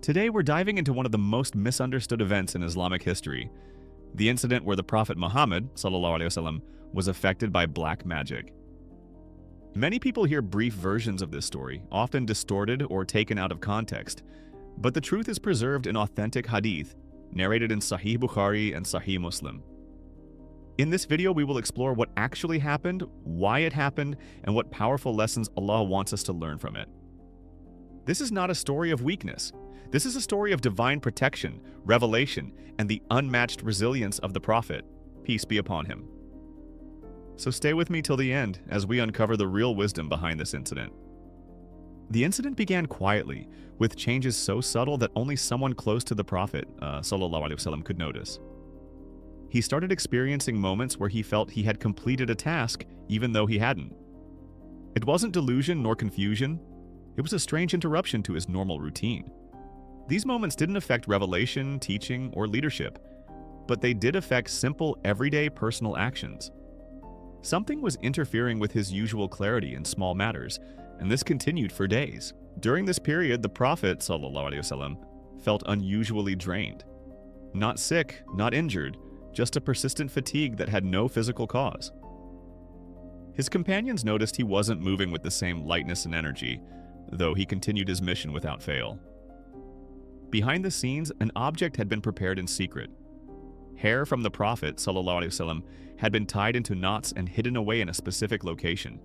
Today we're diving into one of the most misunderstood events in Islamic history, the incident where the Prophet Muhammad (SAW) was affected by black magic. Many people hear brief versions of this story, often distorted or taken out of context, but the truth is preserved in authentic hadith, narrated in Sahih Bukhari and Sahih Muslim. In this video, we will explore what actually happened, why it happened, and what powerful lessons Allah wants us to learn from it. This is not a story of weakness. This is a story of divine protection, revelation, and the unmatched resilience of the Prophet, peace be upon him. So stay with me till the end as we uncover the real wisdom behind this incident. The incident began quietly, with changes so subtle that only someone close to the Prophet ﷺ could notice. He started experiencing moments where he felt he had completed a task even though he hadn't. It wasn't delusion nor confusion. It was a strange interruption to his normal routine. These moments didn't affect revelation, teaching, or leadership, but they did affect simple, everyday personal actions. Something was interfering with his usual clarity in small matters, and this continued for days. During this period, the Prophet ﷺ felt unusually drained. Not sick, not injured, just a persistent fatigue that had no physical cause. His companions noticed he wasn't moving with the same lightness and energy, though he continued his mission without fail. Behind the scenes, an object had been prepared in secret. Hair from the Prophet ﷺ had been tied into knots and hidden away in a specific location.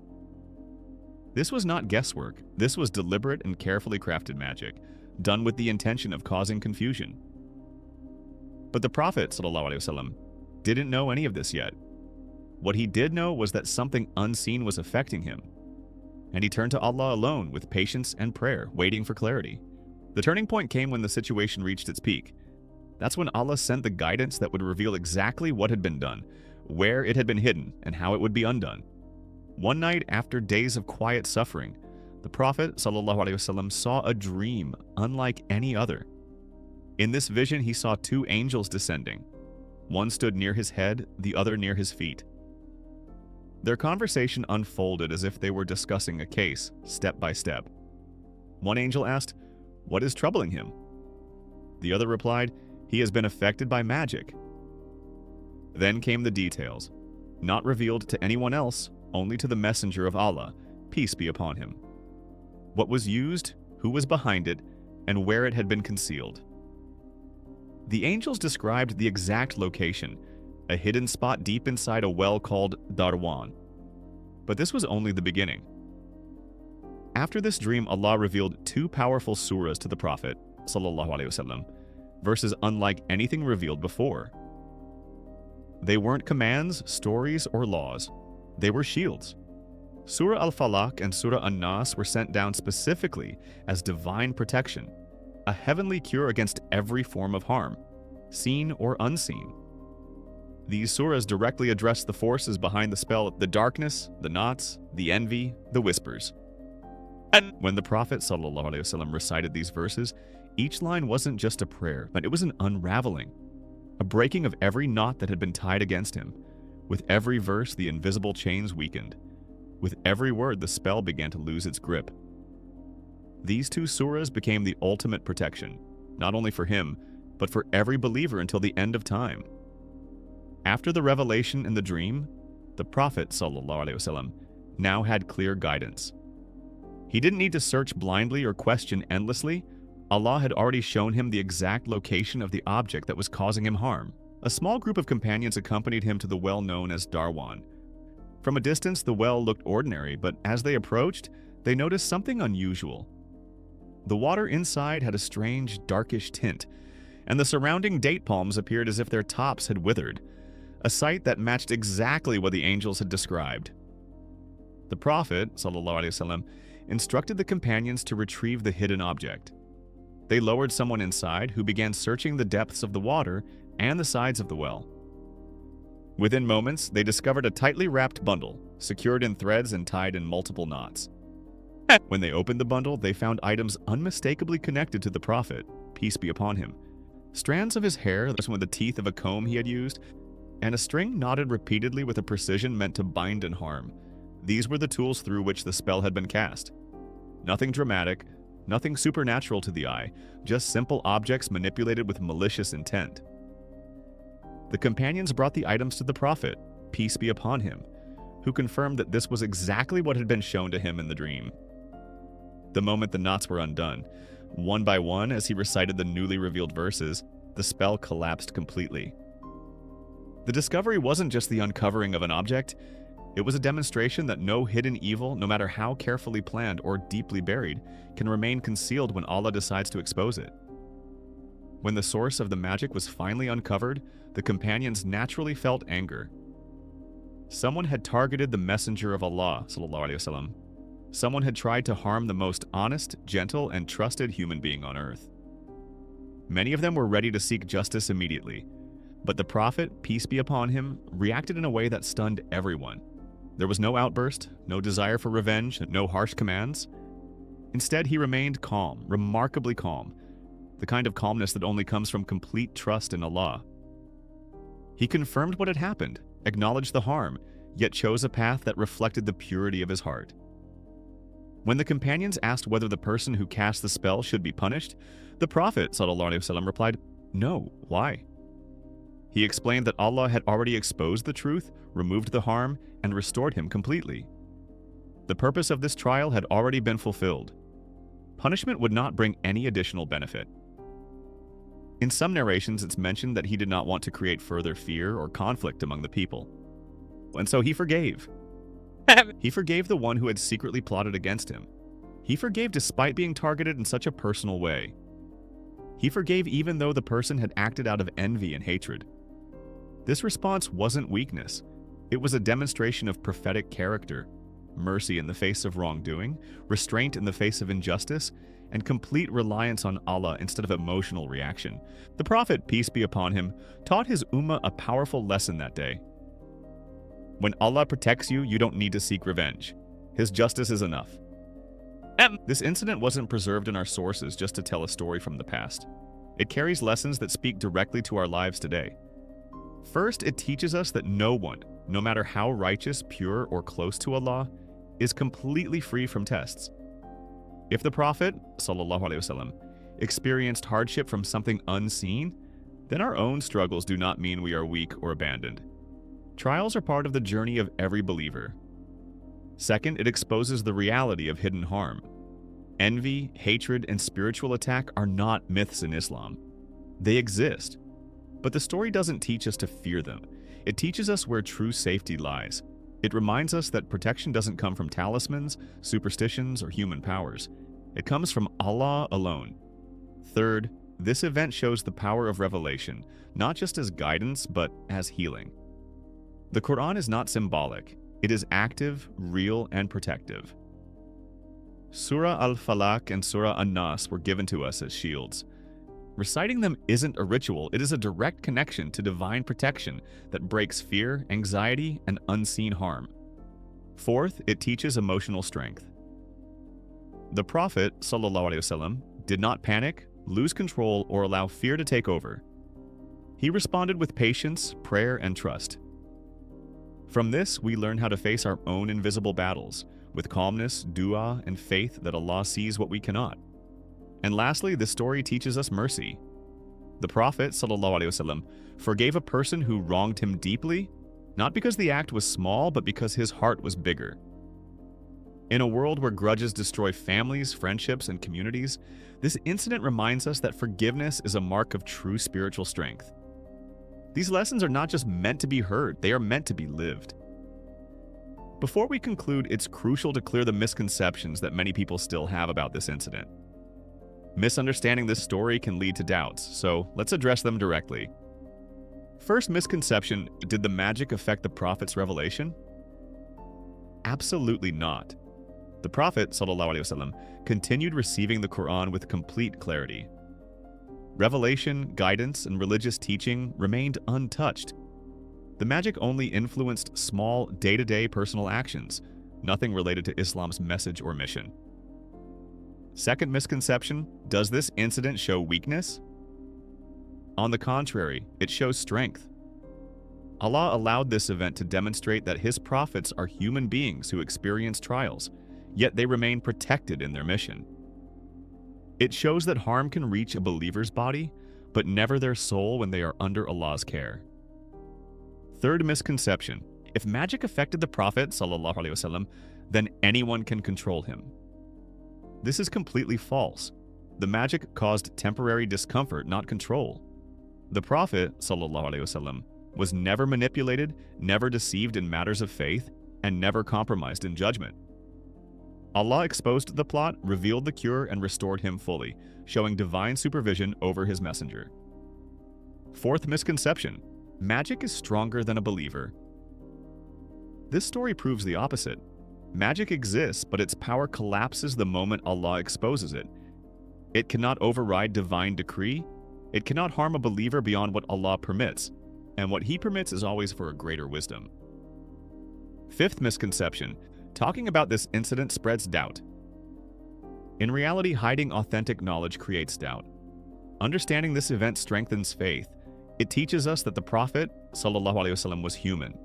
This was not guesswork. This was deliberate and carefully crafted magic, done with the intention of causing confusion. But the Prophet ﷺ didn't know any of this yet. What he did know was that something unseen was affecting him, and he turned to Allah alone with patience and prayer, waiting for clarity. The turning point came when the situation reached its peak. That's when Allah sent the guidance that would reveal exactly what had been done, where it had been hidden, and how it would be undone. One night, after days of quiet suffering, the Prophet ﷺ saw a dream unlike any other. In this vision, he saw two angels descending. One stood near his head, the other near his feet. Their conversation unfolded as if they were discussing a case, step by step. One angel asked, "What is troubling him?" The other replied, "He has been affected by magic." Then came the details, not revealed to anyone else, only to the messenger of Allah, peace be upon him. What was used, who was behind it, and where it had been concealed. The angels described the exact location, a hidden spot deep inside a well called Darwan. But this was only the beginning. After this dream, Allah revealed two powerful surahs to the Prophet ﷺ, verses unlike anything revealed before. They weren't commands, stories, or laws. They were shields. Surah Al-Falaq and Surah An-Nas were sent down specifically as divine protection, a heavenly cure against every form of harm, seen or unseen. These surahs directly address the forces behind the spell, the darkness, the knots, the envy, the whispers. And when the Prophet ﷺ recited these verses, each line wasn't just a prayer, but it was an unraveling, a breaking of every knot that had been tied against him. With every verse, the invisible chains weakened. With every word, the spell began to lose its grip. These two surahs became the ultimate protection, not only for him, but for every believer until the end of time. After the revelation in the dream, the Prophet ﷺ now had clear guidance. He didn't need to search blindly or question endlessly. Allah had already shown him the exact location of the object that was causing him harm. A small group of companions accompanied him to the well known as Darwan. From a distance, the well looked ordinary, but as they approached, they noticed something unusual. The water inside had a strange, darkish tint, and the surrounding date palms appeared as if their tops had withered, a sight that matched exactly what the angels had described. The Prophet ﷺ instructed the companions to retrieve the hidden object. They lowered someone inside who began searching the depths of the water and the sides of the well. Within moments, they discovered a tightly wrapped bundle, secured in threads and tied in multiple knots. When they opened the bundle, they found items unmistakably connected to the Prophet, peace be upon him. Strands of his hair, with the teeth of a comb he had used, and a string knotted repeatedly with a precision meant to bind and harm. These were the tools through which the spell had been cast. Nothing dramatic, Nothing supernatural to the eye, just simple objects manipulated with malicious intent. The companions brought the items to the Prophet, peace be upon him, who confirmed that this was exactly what had been shown to him in the dream. The moment the knots were undone, one by one as he recited the newly revealed verses, the spell collapsed completely. The discovery wasn't just the uncovering of an object, it was a demonstration that no hidden evil, no matter how carefully planned or deeply buried, can remain concealed when Allah decides to expose it. When the source of the magic was finally uncovered, the companions naturally felt anger. Someone had targeted the messenger of Allah, sallallahu alaihi wasallam. Someone had tried to harm the most honest, gentle, and trusted human being on earth. Many of them were ready to seek justice immediately, but the Prophet, peace be upon him, reacted in a way that stunned everyone. There was no outburst, no desire for revenge, no harsh commands. Instead, he remained calm, remarkably calm, the kind of calmness that only comes from complete trust in Allah. He confirmed what had happened, acknowledged the harm, yet chose a path that reflected the purity of his heart. When the companions asked whether the person who cast the spell should be punished, the Prophet ﷺ replied, "No, why?" He explained that Allah had already exposed the truth, removed the harm, and restored him completely. The purpose of this trial had already been fulfilled. Punishment would not bring any additional benefit. In some narrations, it's mentioned that he did not want to create further fear or conflict among the people. And so he forgave. He forgave the one who had secretly plotted against him. He forgave despite being targeted in such a personal way. He forgave even though the person had acted out of envy and hatred. This response wasn't weakness. It was a demonstration of prophetic character, mercy in the face of wrongdoing, restraint in the face of injustice, and complete reliance on Allah instead of emotional reaction. The Prophet, peace be upon him, taught his ummah a powerful lesson that day. When Allah protects you, you don't need to seek revenge. His justice is enough. This incident wasn't preserved in our sources just to tell a story from the past. It carries lessons that speak directly to our lives today. First, it teaches us that no one, no matter how righteous, pure, or close to Allah, is completely free from tests. If the Prophet ﷺ experienced hardship from something unseen, then our own struggles do not mean we are weak or abandoned. Trials are part of the journey of every believer. Second, it exposes the reality of hidden harm. Envy, hatred, and spiritual attack are not myths in Islam. They exist. But the story doesn't teach us to fear them. It teaches us where true safety lies. It reminds us that protection doesn't come from talismans, superstitions, or human powers. It comes from Allah alone. Third, this event shows the power of revelation, not just as guidance, but as healing. The Quran is not symbolic. It is active, real, and protective. Surah Al-Falaq and Surah An-Nas were given to us as shields. Reciting them isn't a ritual, it is a direct connection to divine protection that breaks fear, anxiety, and unseen harm. Fourth, it teaches emotional strength. The Prophet ﷺ did not panic, lose control, or allow fear to take over. He responded with patience, prayer, and trust. From this, we learn how to face our own invisible battles, with calmness, dua, and faith that Allah sees what we cannot. And lastly, this story teaches us mercy. The Prophet ﷺ forgave a person who wronged him deeply, not because the act was small, but because his heart was bigger. In a world where grudges destroy families, friendships, and communities, this incident reminds us that forgiveness is a mark of true spiritual strength. These lessons are not just meant to be heard, they are meant to be lived. Before we conclude, it's crucial to clear the misconceptions that many people still have about this incident. Misunderstanding this story can lead to doubts, so let's address them directly. First misconception, did the magic affect the Prophet's revelation? Absolutely not. The Prophet ﷺ continued receiving the Quran with complete clarity. Revelation, guidance, and religious teaching remained untouched. The magic only influenced small, day-to-day personal actions, nothing related to Islam's message or mission. Second misconception, does this incident show weakness? On the contrary, it shows strength. Allah allowed this event to demonstrate that His prophets are human beings who experience trials, yet they remain protected in their mission. It shows that harm can reach a believer's body, but never their soul when they are under Allah's care. Third misconception: if magic affected the Prophet ﷺ, then anyone can control him. This is completely false. The magic caused temporary discomfort, not control. The Prophet ﷺ was never manipulated, never deceived in matters of faith, and never compromised in judgment. Allah exposed the plot, revealed the cure, and restored him fully, showing divine supervision over his messenger. Fourth misconception: magic is stronger than a believer. This story proves the opposite. Magic exists, but its power collapses the moment Allah exposes it. It cannot override divine decree. It cannot harm a believer beyond what Allah permits, and what He permits is always for a greater wisdom. Fifth misconception: talking about this incident spreads doubt. In reality, hiding authentic knowledge creates doubt. Understanding this event strengthens faith. It teaches us that the Prophet ﷺ was human,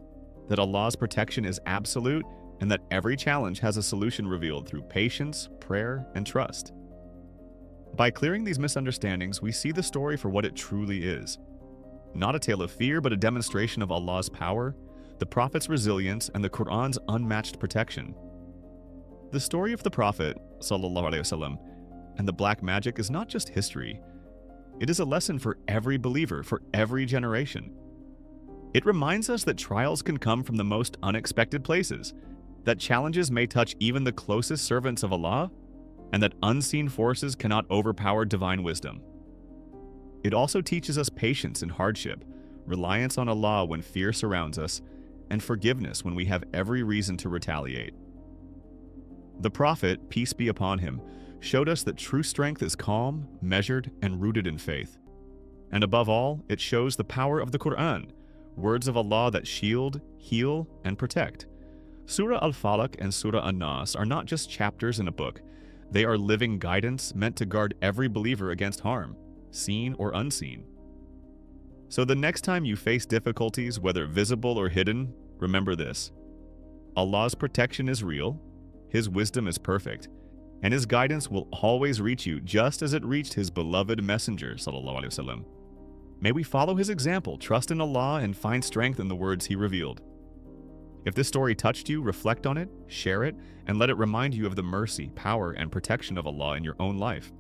that Allah's protection is absolute, and that every challenge has a solution revealed through patience, prayer, and trust. By clearing these misunderstandings, we see the story for what it truly is. Not a tale of fear, but a demonstration of Allah's power, the Prophet's resilience, and the Qur'an's unmatched protection. The story of the Prophet ﷺ and the black magic is not just history. It is a lesson for every believer, for every generation. It reminds us that trials can come from the most unexpected places, that challenges may touch even the closest servants of Allah, and that unseen forces cannot overpower divine wisdom. It also teaches us patience in hardship, reliance on Allah when fear surrounds us, and forgiveness when we have every reason to retaliate. The Prophet, peace be upon him, showed us that true strength is calm, measured, and rooted in faith. And above all, it shows the power of the Qur'an, words of Allah that shield, heal, and protect. Surah Al-Falaq and Surah An-Nas are not just chapters in a book. They are living guidance meant to guard every believer against harm, seen or unseen. So the next time you face difficulties, whether visible or hidden, remember this: Allah's protection is real, His wisdom is perfect, and His guidance will always reach you just as it reached His beloved Messenger ﷺ. May we follow his example, trust in Allah, and find strength in the words He revealed. If this story touched you, reflect on it, share it, and let it remind you of the mercy, power, and protection of Allah in your own life.